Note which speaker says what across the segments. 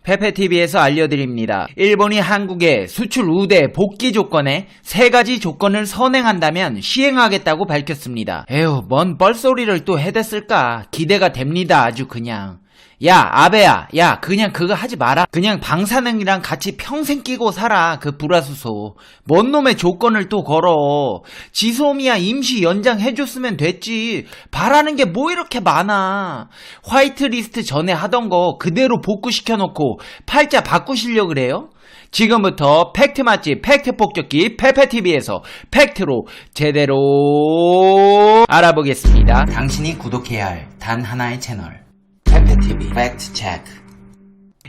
Speaker 1: 페페TV에서 알려드립니다. 일본이 한국에 수출 우대 복귀 조건에 3가지 조건을 선행한다면 시행하겠다고 밝혔습니다. 에휴, 뭔 뻘소리를 또 해댔을까? 기대가 됩니다. 아주 그냥. 야, 아베야, 야, 그냥 그거 하지 마라. 그냥 방사능이랑 같이 평생 끼고 살아. 그 불화수소. 뭔 놈의 조건을 또 걸어. 지소미아 임시 연장해줬으면 됐지. 바라는 게 뭐 이렇게 많아. 화이트리스트 전에 하던 거 그대로 복구시켜놓고 팔자 바꾸시려고 그래요? 지금부터 팩트 맛집 팩트 폭격기 페페TV에서 팩트로 제대로 알아보겠습니다. 당신이 구독해야 할 단 하나의 채널, 페페TV 팩트 체크.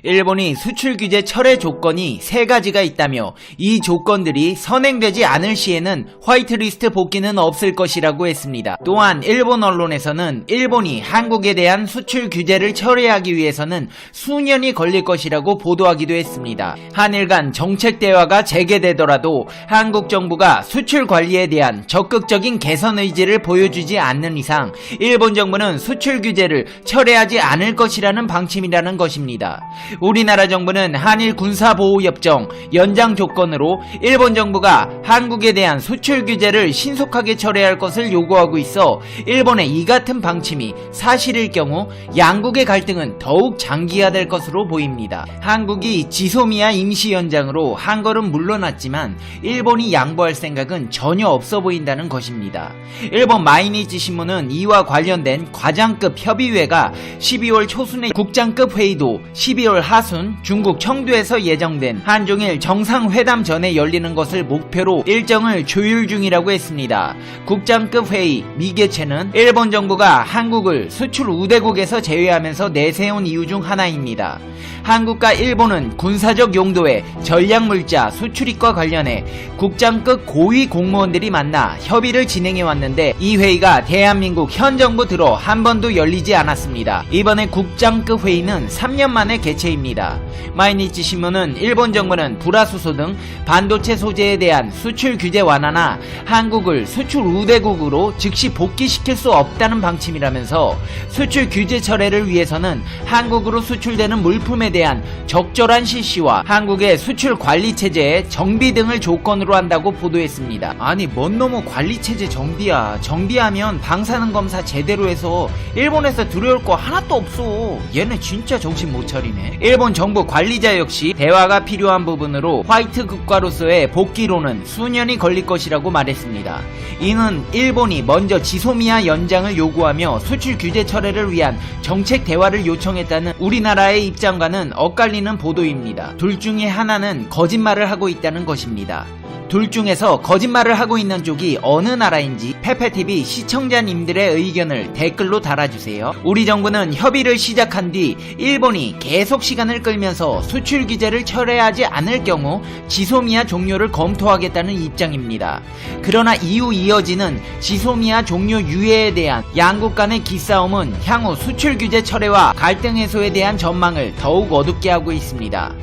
Speaker 1: 일본이 수출 규제 철회 조건이 3가지가 있다며 이 조건들이 선행되지 않을 시에는 화이트리스트 복귀는 없을 것이라고 했습니다. 또한 일본 언론에서는 일본이 한국에 대한 수출 규제를 철회하기 위해서는 수년이 걸릴 것이라고 보도하기도 했습니다. 한일 간 정책 대화가 재개되더라도 한국 정부가 수출 관리에 대한 적극적인 개선 의지를 보여주지 않는 이상 일본 정부는 수출 규제를 철회하지 않을 것이라는 방침이라는 것입니다. 우리나라 정부는 한일 군사보호협정 연장 조건으로 일본 정부가 한국에 대한 수출 규제를 신속하게 철회할 것을 요구하고 있어 일본의 이 같은 방침이 사실일 경우 양국의 갈등은 더욱 장기화될 것으로 보입니다. 한국이 지소미아 임시 연장으로 한 걸음 물러났지만 일본이 양보할 생각은 전혀 없어 보인다는 것입니다. 일본 마이니치 신문은 이와 관련된 과장급 협의회가 12월 초순에 국장급 회의도 12월 하순 중국 청두에서 예정된 한중일 정상회담 전에 열리는 것을 목표로 일정을 조율 중이라고 했습니다. 국장급 회의 미개체는 일본 정부가 한국을 수출 우대국에서 제외하면서 내세운 이유 중 하나입니다. 한국과 일본은 군사적 용도의 전략물자 수출입과 관련해 국장급 고위 공무원들이 만나 협의를 진행해왔는데 이 회의가 대한민국 현 정부 들어 한 번도 열리지 않았습니다. 이번에 국장급 회의는 3년 만에 개최입니다. 마이니치 신문은 일본 정부는 불화수소 등 반도체 소재에 대한 수출 규제 완화나 한국을 수출 우대국으로 즉시 복귀시킬 수 없다는 방침이라면서 수출 규제 철회를 위해서는 한국으로 수출되는 물품에 대한 적절한 실시와 한국의 수출 관리 체제의 정비 등을 조건으로 한다고 보도했습니다. 아니, 뭔 놈의 관리 체제 정비야. 정비하면 방사능 검사 제대로 해서 일본에서 들여올 거 하나도 없어. 얘네 진짜 정신 못 차리네. 일본 정부 관리자 역시 대화가 필요한 부분으로 화이트 국가로서의 복귀로는 수년이 걸릴 것이라고 말했습니다. 이는 일본이 먼저 지소미아 연장을 요구하며 수출 규제 철회를 위한 정책 대화를 요청했다는 우리나라의 입장과는 엇갈리는 보도입니다. 둘 중에 하나는 거짓말을 하고 있다는 것입니다. 둘 중에서 거짓말을 하고 있는 쪽이 어느 나라인지 페페TV 시청자님들의 의견을 댓글로 달아주세요. 우리 정부는 협의를 시작한 뒤 일본이 계속 시간을 끌면서 수출 규제를 철회하지 않을 경우 지소미아 종료를 검토하겠다는 입장입니다. 그러나 이후 이어지는 지소미아 종료 유예에 대한 양국 간의 기싸움은 향후 수출 규제 철회와 갈등 해소에 대한 전망을 더욱 어둡게 하고 있습니다.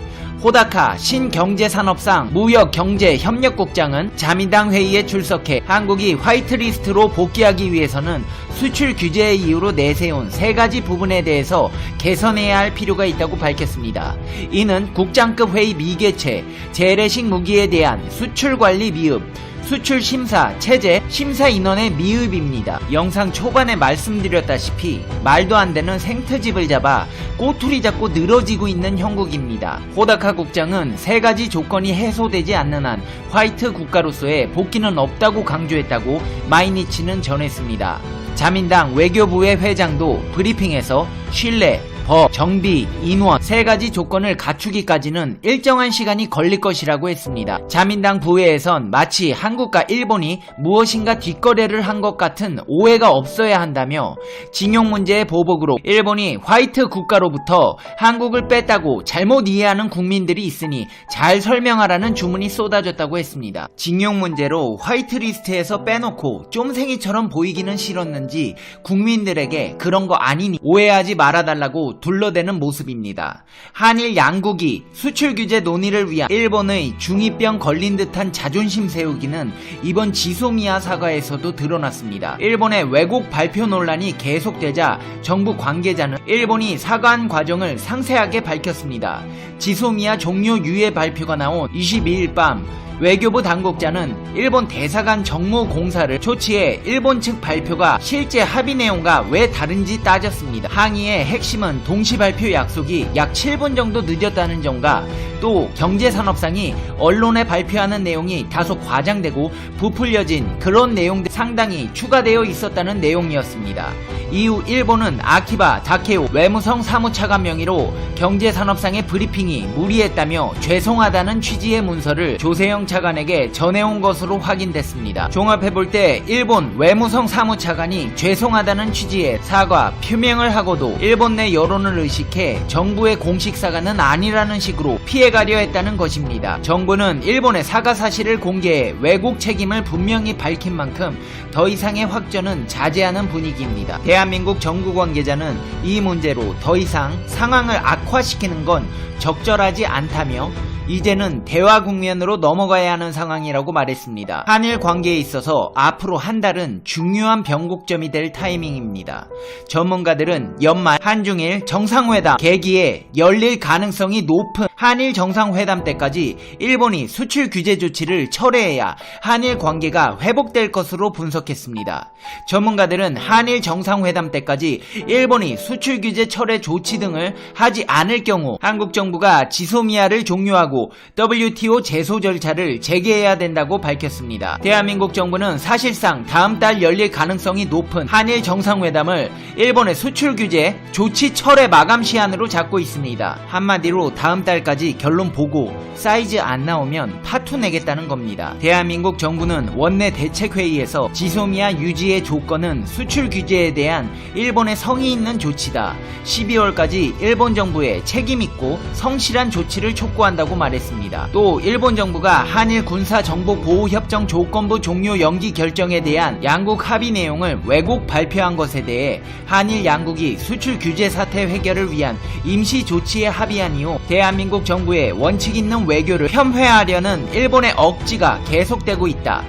Speaker 1: 호다카 신경제산업상 무역경제협력국장은 자민당 회의에 출석해 한국이 화이트리스트로 복귀하기 위해서는 수출 규제의 이유로 내세운 3가지 부분에 대해서 개선해야 할 필요가 있다고 밝혔습니다. 이는 국장급 회의 미개최, 재래식 무기에 대한 수출 관리 미흡, 수출 심사, 체제, 심사 인원의 미흡입니다. 영상 초반에 말씀드렸다시피 말도 안 되는 생트집을 잡아 꼬투리 잡고 늘어지고 있는 형국입니다. 호다카 국장은 3가지 조건이 해소되지 않는 한 화이트 국가로서의 복귀는 없다고 강조했다고 마이니치는 전했습니다. 자민당 외교부의 회장도 브리핑에서 신뢰, 법, 정비, 인원 3가지 조건을 갖추기까지는 일정한 시간이 걸릴 것이라고 했습니다. 자민당 부회에선 마치 한국과 일본이 무엇인가 뒷거래를 한 것 같은 오해가 없어야 한다며 징용 문제의 보복으로 일본이 화이트 국가로부터 한국을 뺐다고 잘못 이해하는 국민들이 있으니 잘 설명하라는 주문이 쏟아졌다고 했습니다. 징용 문제로 화이트리스트에서 빼놓고 쫌생이처럼 보이기는 싫었는지 국민들에게 그런 거 아니니 오해하지 말아달라고 정도로 둘러대는 모습입니다. 한일 양국이 수출 규제 논의를 위한 일본의 중2병 걸린 듯한 자존심 세우기는 이번 지소미아 사과에서도 드러났습니다. 일본의 왜곡 발표 논란이 계속되자 정부 관계자는 일본이 사과한 과정을 상세하게 밝혔습니다. 지소미아 종료 유예 발표가 나온 22일 밤 외교부 당국자는 일본 대사관 정모 공사를 조치해 일본 측 발표가 실제 합의 내용과 왜 다른지 따졌습니다. 항의의 핵심은 동시 발표 약속이 약 7분 정도 늦었다는 점과 또 경제산업상이 언론에 발표하는 내용이 다소 과장되고 부풀려진 그런 내용들 상당히 추가되어 있었다는 내용이었습니다. 이후 일본은 아키바 다케오 외무성 사무차관 명의로 경제산업상의 브리핑이 무리했다며 죄송하다는 취지의 문서를 조세영 차관에게 전해온 것으로 확인됐습니다. 종합해볼 때 일본 외무성 사무차관이 죄송하다는 취지의 사과 표명을 하고도 일본 내 여론을 의식해 정부의 공식 사과는 아니라는 식으로 피해가려 했다는 것입니다. 정부는 일본의 사과 사실을 공개해 왜곡 책임을 분명히 밝힌 만큼 더 이상의 확전은 자제하는 분위기입니다. 대한민국 정부 관계자는 이 문제로 더 이상 상황을 악화시키는 건 적절하지 않다며 이제는 대화 국면으로 넘어가야 하는 상황이라고 말했습니다. 한일 관계에 있어서 앞으로 한 달은 중요한 변곡점이 될 타이밍입니다. 전문가들은 연말 한중일 정상회담 계기에 열릴 가능성이 높은 한일 정상회담 때까지 일본이 수출 규제 조치를 철회해야 한일 관계가 회복될 것으로 분석했습니다. 전문가들은 한일 정상회담 때까지 일본이 수출 규제 철회 조치 등을 하지 않을 경우 한국 정부가 지소미아를 종료하고 WTO 제소 절차를 재개해야 된다고 밝혔습니다. 대한민국 정부는 사실상 다음 달 열릴 가능성이 높은 한일 정상회담을 일본의 수출 규제 조치 철회 마감 시한으로 잡고 있습니다. 한마디로 다음 달까지 결론 보고 사이즈 안 나오면 파투 내겠다는 겁니다. 대한민국 정부는 원내 대책회의에서 지소미아 유지의 조건은 수출 규제에 대한 일본의 성의 있는 조치다. 12월까지 일본 정부의 책임있고 성실한 조치를 촉구한다고 말했습니다. 또 일본 정부가 한일 군사정보보호협정 조건부 종료 연기 결정에 대한 양국 합의 내용을 왜곡 발표한 것에 대해 한일 양국이 수출 규제 사태 해결을 위한 임시 조치에 합의한 이후 대한민국 정부의 원칙 있는 외교를 폄훼하려는 일본의 억지가 계속되고 있다.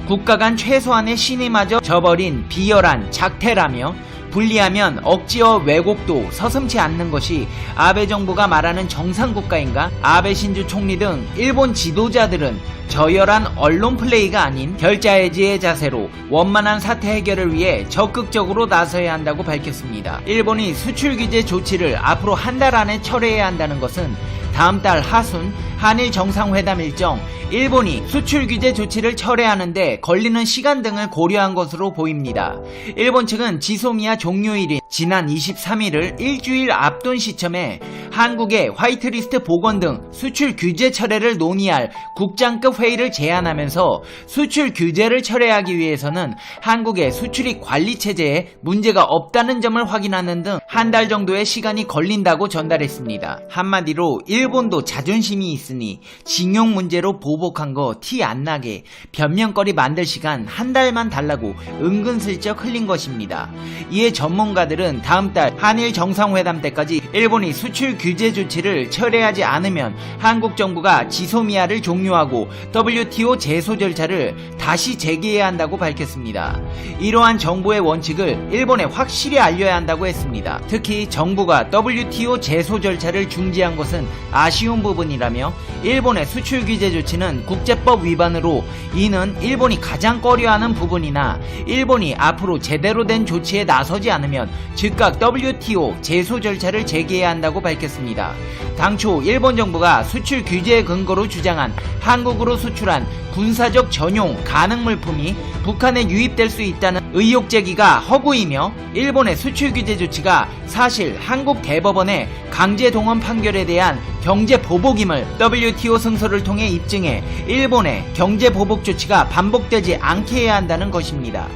Speaker 1: 국가 간 최소한의 신의마저 저버린 비열한 작태라며 분리하면 억지와 왜곡도 서슴지 않는 것이 아베 정부가 말하는 정상국가인가? 아베 신주 총리 등 일본 지도자들은 저열한 언론 플레이가 아닌 결자해지의 자세로 원만한 사태 해결을 위해 적극적으로 나서야 한다고 밝혔습니다. 일본이 수출 규제 조치를 앞으로 한 달 안에 철회해야 한다는 것은 다음 달 하순 한일 정상회담 일정, 일본이 수출 규제 조치를 철회하는데 걸리는 시간 등을 고려한 것으로 보입니다. 일본 측은 지소미아 종료일인 지난 23일을 일주일 앞둔 시점에 한국의 화이트리스트 복원 등 수출 규제 철회를 논의할 국장급 회의를 제안하면서 수출 규제를 철회하기 위해서는 한국의 수출입 관리 체제에 문제가 없다는 점을 확인하는 등 한 달 정도의 시간이 걸린다고 전달했습니다. 한마디로 일본도 자존심이 있으니 징용 문제로 보복한 거 티 안 나게 변명거리 만들 시간 한 달만 달라고 은근슬쩍 흘린 것입니다. 이에 전문가들은 다음 달 한일 정상회담 때까지 일본이 수출 규제 조치를 철회하지 않으면 한국 정부가 지소미아를 종료하고 WTO 제소 절차를 다시 재개해야 한다고 밝혔습니다. 이러한 정부의 원칙을 일본에 확실히 알려야 한다고 했습니다. 특히 정부가 WTO 제소 절차를 중지한 것은 아쉬운 부분이라며 일본의 수출 규제 조치는 국제법 위반으로 이는 일본이 가장 꺼려하는 부분이나 일본이 앞으로 제대로 된 조치에 나서지 않으면 즉각 WTO 제소 절차를 재개해야 한다고 밝혔습니다. 당초 일본 정부가 수출 규제의 근거로 주장한 한국으로 수출한 군사적 전용 가능 물품이 북한에 유입될 수 있다는 의혹 제기가 허구이며 일본의 수출 규제 조치가 사실 한국 대법원의 강제 동원 판결에 대한 경제 보복임을 WTO 승소를 통해 입증해 일본의 경제 보복 조치가 반복되지 않게 해야 한다는 것입니다.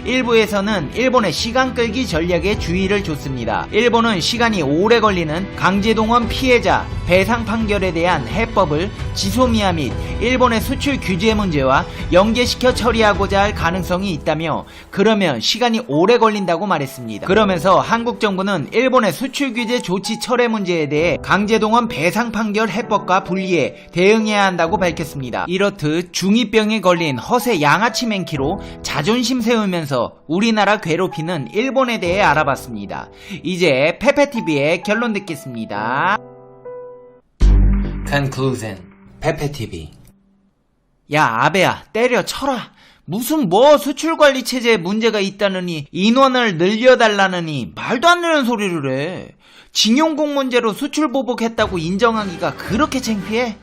Speaker 1: 일부에서는 일본의 시간 끌기 전략에 주의를 줬습니다. 일본은 시간이 오래 걸리는 강제동원 피해자 배상 판결에 대한 해법을 지소미아 및 일본의 수출 규제 문제와 연계시켜 처리하고자 할 가능성이 있다며 그러면 시간이 오래 걸린다고 말했습니다. 그러면서 한국 정부는 일본의 수출 규제 조치 철회 문제에 대해 강제동원 배상 판결 해법과 분리해 대응해야 한다고 밝혔습니다. 이렇듯 중2병에 걸린 허세 양아치 맨키로 자존심 세우면서 우리나라 괴롭히는 일본에 대해 알아봤습니다. 이제 페페TV의 결론 듣겠습니다.
Speaker 2: Conclusion. 페페TV.
Speaker 1: 야 아베야 때려쳐라. 무슨 뭐 수출관리 체제에 문제가 있다느니 인원을 늘려달라느니 말도 안 되는 소리를 해. 징용공 문제로 수출 보복했다고 인정하기가 그렇게 창피해?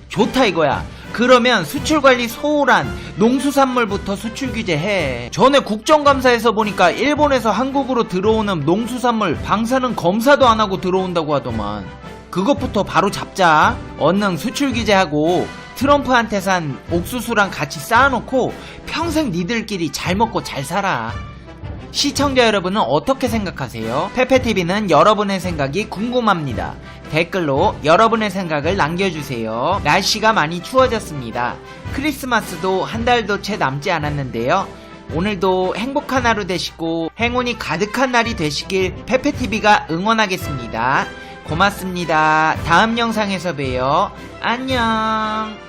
Speaker 1: 좋다 이거야. 그러면 수출관리 소홀한 농수산물부터 수출 규제해. 전에 국정감사에서 보니까 일본에서 한국으로 들어오는 농수산물 방사능 검사도 안 하고 들어온다고 하더만. 그것부터 바로 잡자. 얼른 수출 규제하고 트럼프한테 산 옥수수랑 같이 쌓아놓고 평생 니들끼리 잘 먹고 잘 살아. 시청자 여러분은 어떻게 생각하세요? 페페TV는 여러분의 생각이 궁금합니다. 댓글로 여러분의 생각을 남겨주세요. 날씨가 많이 추워졌습니다. 크리스마스도 한 달도 채 남지 않았는데요. 오늘도 행복한 하루 되시고 행운이 가득한 날이 되시길 페페TV가 응원하겠습니다. 고맙습니다. 다음 영상에서 봬요. 안녕.